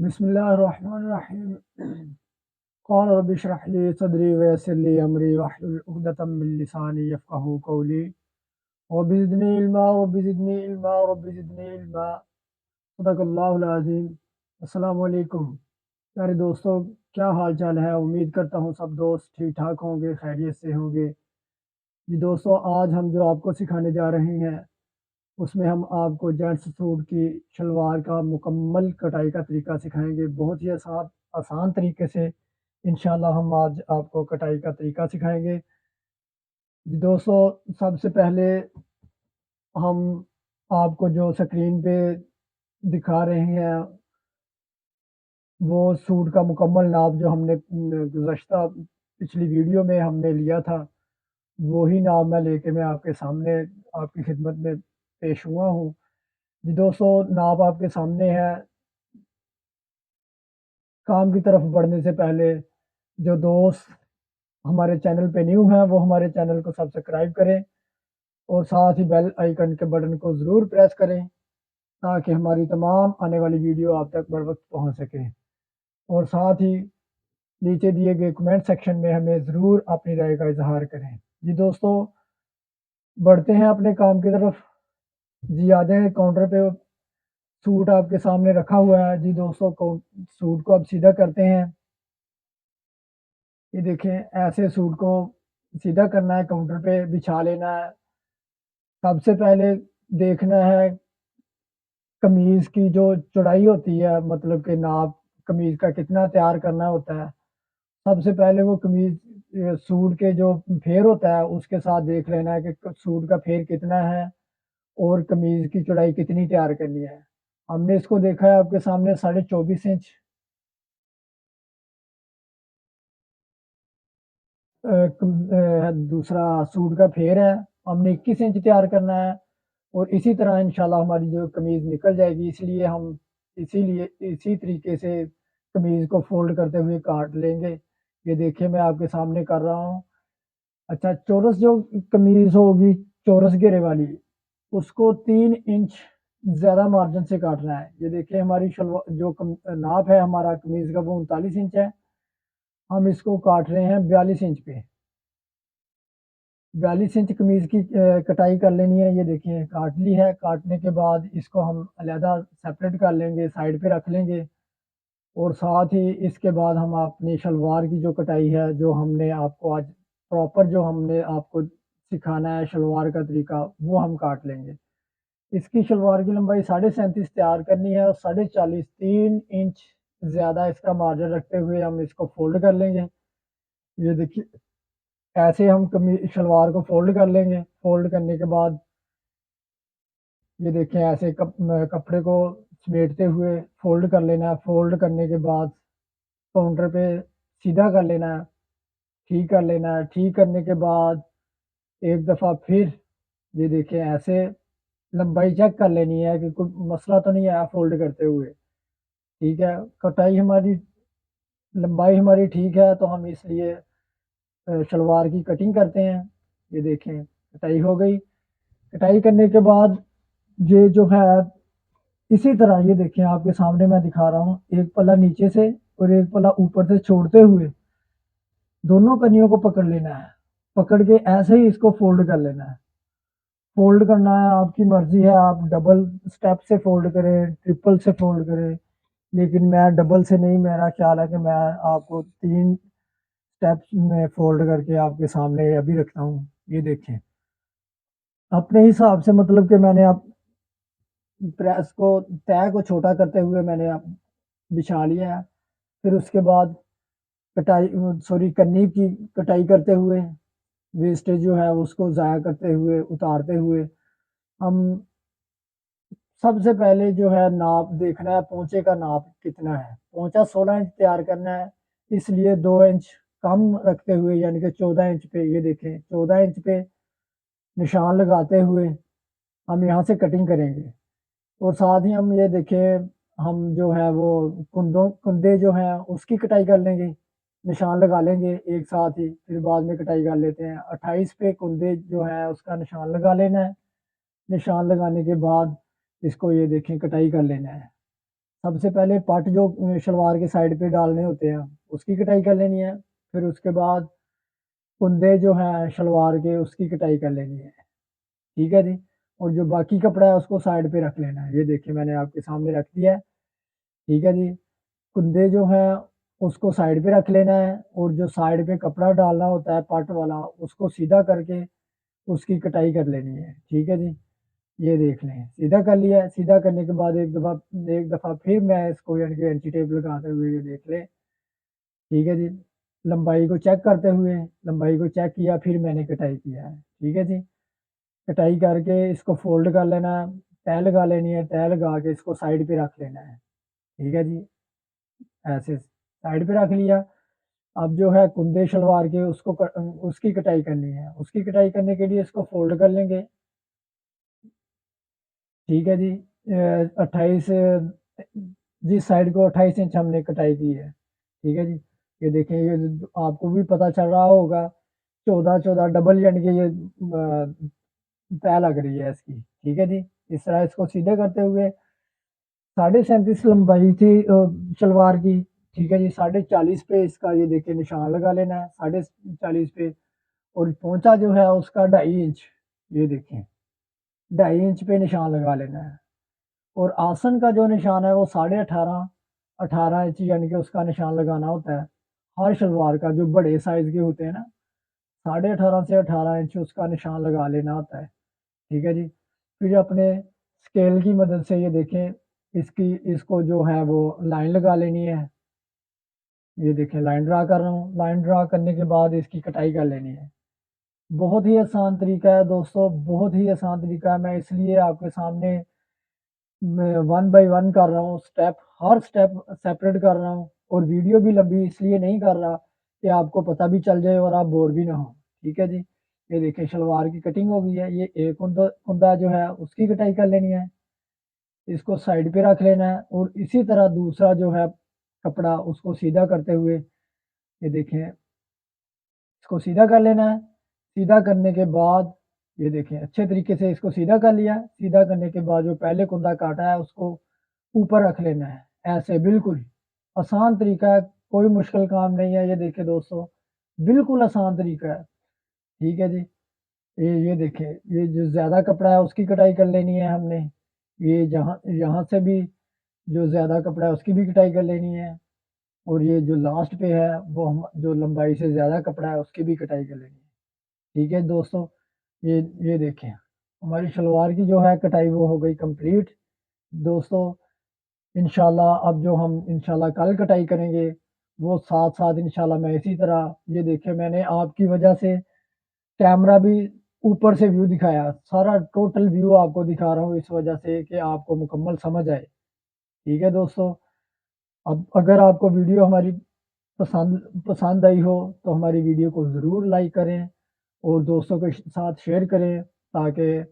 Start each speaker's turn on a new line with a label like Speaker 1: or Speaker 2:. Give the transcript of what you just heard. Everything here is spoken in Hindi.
Speaker 1: बिस्मिल्लाहिर्रहमानिर्रहीम। क़ाल रब्बि इश्रह ली सदरी व यस्सिर ली अमरी वहलुल उक़दतम मिन लिसानी यफ़क़हू क़ौली रब्बि ज़िदनी इल्मा रब्बि ज़िदनी इल्मा रब्बि ज़िदनी इल्मा। सदक़ल्लाहुल अज़ीम। अस्सलामु अलैकुम प्यारे दोस्तों, क्या हाल चाल है। उम्मीद करता हूँ सब दोस्त ठीक ठाक होंगे, खैरियत से होंगे। जी दोस्तों, आज हम जो आपको सिखाने जा रहे हैं उसमें हम आपको जेंट्स सूट की शलवार का मुकम्मल कटाई का तरीका सिखाएँगे। बहुत ही आसान आसान तरीके से इंशाल्लाह हम आज आपको कटाई का तरीका सिखाएँगे। जी दोस्तों, सबसे पहले हम आपको जो स्क्रीन पे दिखा रहे हैं वो सूट का मुकम्मल नाप जो हमने गुज़श्ता पिछली वीडियो में हमने लिया था, वही नाप मैं आपके सामने आपकी खिदमत में पेश हुआ हूँ। जी दोस्तों, नाप आपके सामने है। काम की तरफ बढ़ने से पहले जो दोस्त हमारे चैनल पे न्यू हैं वो हमारे चैनल को सब्सक्राइब करें और साथ ही बेल आइकन के बटन को ज़रूर प्रेस करें ताकि हमारी तमाम आने वाली वीडियो आप तक बर वक्त पहुँच सके। और साथ ही नीचे दिए गए कमेंट सेक्शन में हमें ज़रूर अपनी राय का इजहार करें। जी दोस्तों, बढ़ते हैं अपने काम की तरफ। जी आ जाएँ काउंटर पे। सूट आपके सामने रखा हुआ है। जी दोस्तों, सूट को अब सीधा करते हैं। ये देखें, ऐसे सूट को सीधा करना है, काउंटर पे बिछा लेना है। सबसे पहले देखना है कमीज़ की जो चौड़ाई होती है, मतलब कि नाप कमीज़ का कितना तैयार करना होता है। सबसे पहले वो कमीज़ सूट के जो फेर होता है उसके साथ देख लेना है कि सूट का फेर कितना है और कमीज़ की चौड़ाई कितनी तैयार करनी है। हमने इसको देखा है आपके सामने 24.5 इंच। दूसरा सूट का फेर है, हमने 21 इंच तैयार करना है और इसी तरह इंशाल्लाह हमारी जो कमीज़ निकल जाएगी। इसलिए हम इसीलिए इसी तरीके से कमीज़ को फ़ोल्ड करते हुए काट लेंगे। ये देखिए मैं आपके सामने कर रहा हूँ। अच्छा, चौरस जो कमीज़ होगी, चौरस घेरे वाली, उसको 3 इंच ज़्यादा मार्जिन से काटना है। ये देखिए हमारी जो नाप है हमारा कमीज़ का वो 39 इंच है। हम इसको काट रहे हैं 42 इंच पे। 42 इंच कमीज़ की कटाई कर लेनी है। ये देखिए काट ली है। काटने के बाद इसको हम अलहदा सेपरेट कर लेंगे, साइड पे रख लेंगे और साथ ही इसके बाद हम अपनी शलवार की जो कटाई है, जो हमने आपको आज प्रॉपर जो हमने आपको सिखाना है शलवार का तरीका, वो हम काट लेंगे। इसकी शलवार की लंबाई 37.5 तैयार करनी है और 40.5 3 इंच ज़्यादा इसका मार्जिन रखते हुए हम इसको फ़ोल्ड कर लेंगे। ये देखिए, ऐसे हम शलवार को फ़ोल्ड कर लेंगे। फ़ोल्ड करने के बाद ये देखें ऐसे कपड़े को समेटते हुए फ़ोल्ड कर लेना है। फ़ोल्ड करने के बाद काउंटर पे सीधा कर लेना है, ठीक कर लेना है। ठीक करने के बाद एक दफ़ा फिर ये देखें ऐसे लंबाई चेक कर लेनी है कि कोई मसला तो नहीं आया फ़ोल्ड करते हुए, ठीक है। कटाई हमारी लंबाई हमारी ठीक है तो हम इसलिए शलवार की कटिंग करते हैं। ये देखें कटाई हो गई। कटाई करने के बाद ये जो है इसी तरह ये देखिए आपके सामने मैं दिखा रहा हूँ, एक पल्ला नीचे से और एक पल्ला ऊपर से छोड़ते हुए दोनों कनियों को पकड़ लेना है। पकड़ के ऐसे ही इसको फ़ोल्ड कर लेना है। फ़ोल्ड करना है आपकी मर्ज़ी है, आप डबल स्टेप से फ़ोल्ड करें, ट्रिपल से फ़ोल्ड करें, लेकिन मैं डबल से नहीं, मेरा ख़्याल है कि मैं आपको 3 स्टेप्स में फ़ोल्ड करके आपके सामने अभी रखता हूँ। ये देखें, अपने हिसाब से मतलब कि मैंने अब प्रेस को तह को छोटा करते हुए मैंने अब बिछा लिया है। फिर उसके बाद कटाई सॉरी कन्नी की कटाई करते हुए वेस्टेज जो है उसको ज़ाया करते हुए, उतारते हुए हम सबसे पहले जो है नाप देखना है, पोंचे का नाप कितना है। पोंचा 16 इंच तैयार करना है, इसलिए 2 इंच कम रखते हुए यानी कि 14 इंच पे ये देखें 14 इंच पे निशान लगाते हुए हम यहाँ से कटिंग करेंगे। और साथ ही हम ये देखें, हम जो है वो कुंदे जो हैं उसकी कटाई कर लेंगे, निशान लगा लेंगे एक साथ ही, फिर बाद में कटाई कर लेते हैं। 28 पे कुंदे जो है उसका निशान लगा लेना है। निशान लगाने के बाद इसको ये देखें कटाई कर लेना है। सबसे पहले पट जो शलवार के साइड पे डालने होते हैं, उसकी कटाई कर लेनी है। फिर उसके बाद कुंदे जो हैं शलवार के उसकी कटाई कर लेनी है, ठीक है जी? और जो बाकी कपड़ा है उसको साइड पे रख लेना है। ये देखिए मैंने आपके सामने रख दिया है, ठीक है जी? कुंदे जो हैं उसको साइड पे रख लेना है और जो साइड पे कपड़ा डालना होता है पट वाला उसको सीधा करके उसकी कटाई कर लेनी है, ठीक है जी? ये देख लें, सीधा कर लिया है, सीधा करने के बाद एक दफ़ा फिर मैं इसको यानी कि एंटी टेप लगाते हुए ये देख लें, ठीक है जी? लंबाई को चेक करते हुए, लंबाई को चेक किया फिर मैंने कटाई किया है, ठीक है जी? कटाई करके इसको फ़ोल्ड कर लेना है, तह लगा लेनी है, तह लगा के इसको साइड पे रख लेना है, ठीक है जी? ऐसे साइड पे रख लिया, अब जो है कुंदे शलवार के उसकी कटाई करनी है, उसकी कटाई करने के लिए इसको फ़ोल्ड कर लेंगे, ठीक है जी? 28 जिस साइड को 28 इंच हमने कटाई की है, ठीक है जी? ये देखें ये आपको भी पता चल रहा होगा 14-14 डबल यानी कि ये तह लग रही है इसकी, ठीक है जी? इस तरह इसको सीधे करते हुए 37.5 लंबाई थी सलवार की, ठीक है जी? 40.5 पे इसका ये देखिए निशान लगा लेना है, 40.5 पे और पोंचा जो है उसका 2.5 इंच, ये देखें, 2.5 इंच पे निशान लगा लेना है। और आसन का जो निशान है वो 18.5 18 इंच यानी कि उसका निशान लगाना होता है। हर शलवार का जो बड़े साइज़ के होते हैं ना, 18.5 से 18 इंच उसका निशान लगा लेना होता है, ठीक है जी? फिर अपने स्केल की मदद से ये देखें, इसको जो है वो लाइन लगा लेनी है। ये देखें लाइन ड्रा कर रहा हूँ, लाइन ड्रा करने के बाद इसकी कटाई कर लेनी है। बहुत ही आसान तरीका है दोस्तों, बहुत ही आसान तरीका है। मैं इसलिए आपके सामने मैं 1 बाय 1 कर रहा हूँ, हर स्टेप सेपरेट कर रहा हूँ और वीडियो भी लंबी इसलिए नहीं कर रहा कि आपको पता भी चल जाए और आप बोर भी ना हो, ठीक है जी? ये देखिए शलवार की कटिंग हो गई है, ये एक कुंदा जो है उसकी कटाई कर लेनी है, इसको साइड पे रख लेना है और इसी तरह दूसरा जो है कपड़ा उसको सीधा करते हुए ये देखें इसको सीधा कर लेना है, सीधा करने के बाद ये देखें अच्छे तरीके से इसको सीधा कर लिया, सीधा करने के बाद जो पहले कुंदा काटा है उसको ऊपर रख लेना है, ऐसे बिल्कुल, आसान तरीका है, कोई मुश्किल काम नहीं है, ये देखिए दोस्तों, बिल्कुल आसान तरीका है, ठीक है जी। ये देखिए, ये जो ज़्यादा कपड़ा है उसकी कटाई कर लेनी है हमने, ये जहाँ यहाँ से भी जो ज़्यादा कपड़ा है उसकी भी कटाई कर लेनी है और ये जो लास्ट पे है वो हम जो लंबाई से ज़्यादा कपड़ा है उसकी भी कटाई कर लेनी है, ठीक है दोस्तों। ये देखें, हमारी शलवार की जो है कटाई वो हो गई कंप्लीट। दोस्तों इंशाल्लाह अब जो हम इंशाल्लाह कल कटाई करेंगे, वो साथ-साथ इंशाल्लाह मैं इसी तरह ये देखिए मैंने आपकी वजह से कैमरा भी ऊपर से व्यू दिखाया, सारा टोटल व्यू आपको दिखा रहा हूँ इस वजह से कि आपको मुकम्मल समझ आए, ठीक है दोस्तों? अब अगर आपको वीडियो हमारी पसंद पसंद आई हो, तो हमारी वीडियो को ज़रूर लाइक करें और दोस्तों के साथ शेयर करें ताकि